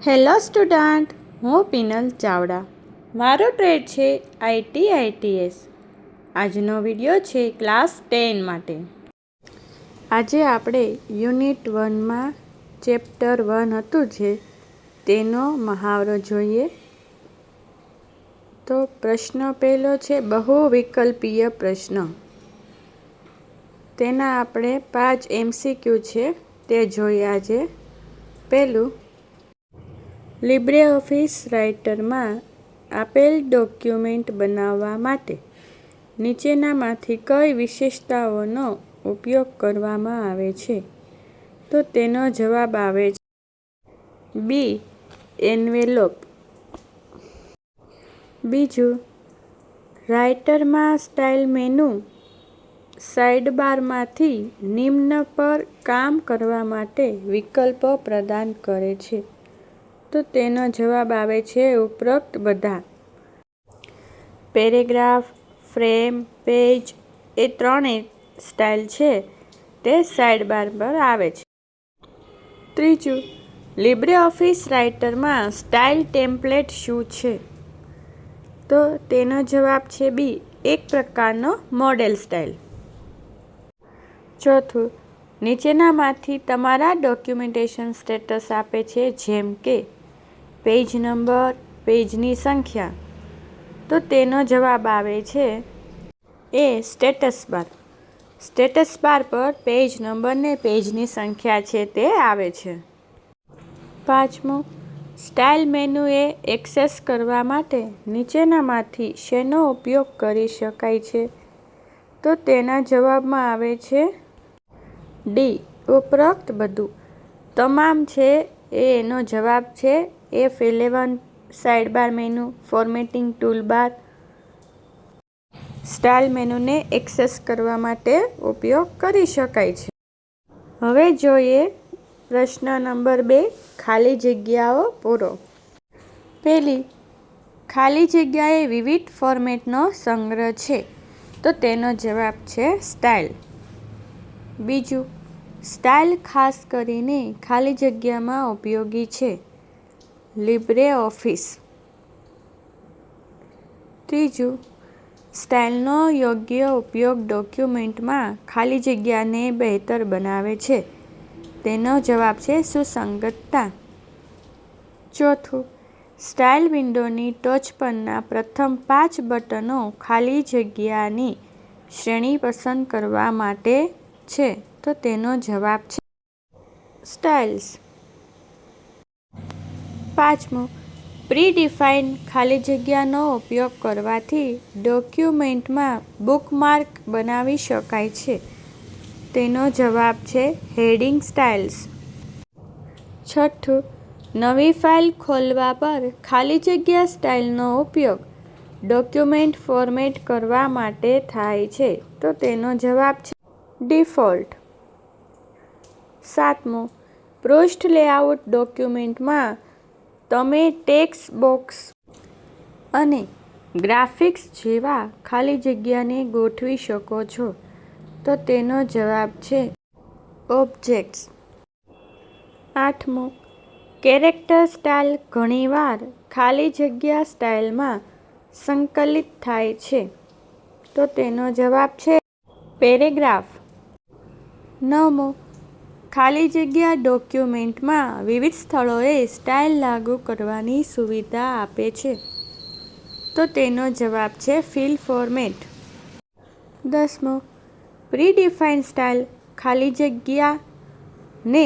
Hello student, હું penal Chavda. મારો trade છે ITITS. આજનો વિડીયો છે ક્લાસ 10 માટે. આજે આપણે યુનિટ 1માં ચેપ્ટર 1 હતું છે તેનો મહાવરો જોઈએ. તો પ્રશ્ન પહેલો છે બહુવિકલ્પીય પ્રશ્ન. તેના આપણે 5 MCQ છે તે જોઈએ આજે. પહેલું, લિબ્રેઓફિસ રાઇટરમાં આપેલ ડોક્યુમેન્ટ બનાવવા માટે નીચેનામાંથી કઈ વિશેષતાઓનો ઉપયોગ કરવામાં આવે છે? તો તેનો જવાબ આવે છે બી. એન્વેલોપ. બીજું, રાઇટરમાં સ્ટાઇલ મેનુ સાઇડબારમાંથી નિમ્ન પર કામ કરવા માટે વિકલ્પો પ્રદાન કરે છે. તો તેનો જવાબ આવે છે ઉપરોક્ત બધા. પેરેગ્રાફ, ફ્રેમ, પેજ એ ત્રણેય સ્ટાઇલ છે તે સાઇડબાર પર આવે છે. ત્રીજું, લિબ્રેઓફિસ રાઇટરમાં સ્ટાઇલ ટેમ્પલેટ શું છે? તો તેનો જવાબ છે બી. એક પ્રકારનો મોડેલ સ્ટાઇલ. ચોથું, નીચેનામાંથી તમારા ડોક્યુમેન્ટેશન સ્ટેટસ આપે છે જેમ કે પેજ નંબર, પેજની સંખ્યા. તો તેનો જવાબ આવે છે એ. Status bar. સ્ટેટસ બાર પર પેજ નંબર ને પેજની સંખ્યા છે તે આવે છે. પાંચમું, સ્ટાઇલ મેનુએ એક્સેસ કરવા માટે નીચેનામાંથી શેનો ઉપયોગ કરી શકાય છે? તો તેના જવાબમાં આવે છે ડી. ઉપરોક્ત બધું. તમામ છે એનો જવાબ છે F11. Sidebar menu, formatting toolbar style મેનુને એક્સેસ કરવા માટે ઉપયોગ કરી શકાય છે. હવે જોઈએ પ્રશ્ન નંબર 2, ખાલી જગ્યાઓ પૂરો. પહેલી, ખાલી જગ્યા એ વિવિધ ફોર્મેટનો સંગ્રહ છે. તો તેનો જવાબ છે સ્ટાઇલ. બીજું, સ્ટાઇલ ખાસ કરીને ખાલી જગ્યામાં ઉપયોગી છે. લિબ્રેઓફિસ. ત્રીજું, સ્ટાઇલનો યોગ્ય ઉપયોગ ડોક્યુમેન્ટમાં ખાલી જગ્યાને બહેતર બનાવે છે. તેનો જવાબ છે સુસંગતતા. ચોથું, સ્ટાઇલ વિન્ડોની ટોચ પરના પ્રથમ 5 બટનો ખાલી જગ્યાની શ્રેણી પસંદ કરવા માટે છે. તો તેનો જવાબ છે સ્ટાઇલ્સ. પાંચમું, પ્રી-ડિફાઇન્ડ ખાલી જગ્યાનો ઉપયોગ કરવાથી ડોક્યુમેન્ટમાં બુકમાર્ક બનાવી શકાય છે. તેનો જવાબ છે હેડિંગ સ્ટાઇલ્સ. છઠ્ઠું, નવી ફાઇલ ખોલવા પર ખાલી જગ્યા સ્ટાઇલનો ઉપયોગ ડોક્યુમેન્ટ ફોર્મેટ કરવા માટે થાય છે. તો તેનો જવાબ છે ડિફોલ્ટ. સાતમું, પૃષ્ઠ લેઆઉટ ડોક્યુમેન્ટમાં તમે ટેક્સ્ટ બોક્સ અને ગ્રાફિક્સ જેવા ખાલી જગ્યાને ગોઠવી શકો છો. તો તેનો જવાબ છે ઓબ્જેક્ટ્સ. આઠમું, કેરેક્ટર સ્ટાઇલ ઘણીવાર ખાલી જગ્યા સ્ટાઇલમાં સંકલિત થાય છે. તો તેનો જવાબ છે પેરેગ્રાફ. નવમું, ખાલી જગ્યા ડોક્યુમેન્ટમાં વિવિધ સ્થળોએ સ્ટાઇલ લાગુ કરવાની સુવિધા આપે છે. તો તેનો જવાબ છે ફિલ ફોર્મેટ. 10મું, પ્રી-ડિફાઇન્ડ સ્ટાઇલ ખાલી જગ્યાને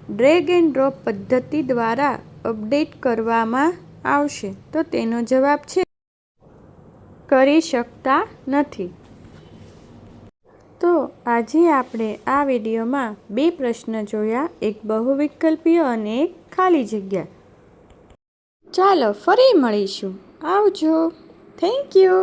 ડ્રેગ એન્ડ ડ્રોપ પદ્ધતિ દ્વારા અપડેટ કરવામાં આવશે. તો તેનો જવાબ છે કરી શકતા નથી. તો આજે આપણે આ વિડીયોમાં 2 પ્રશ્ન જોયા, એક બહુવિકલ્પીય અને એક ખાલી જગ્યા. ચાલો ફરી મળીશું. આવજો. Thank you.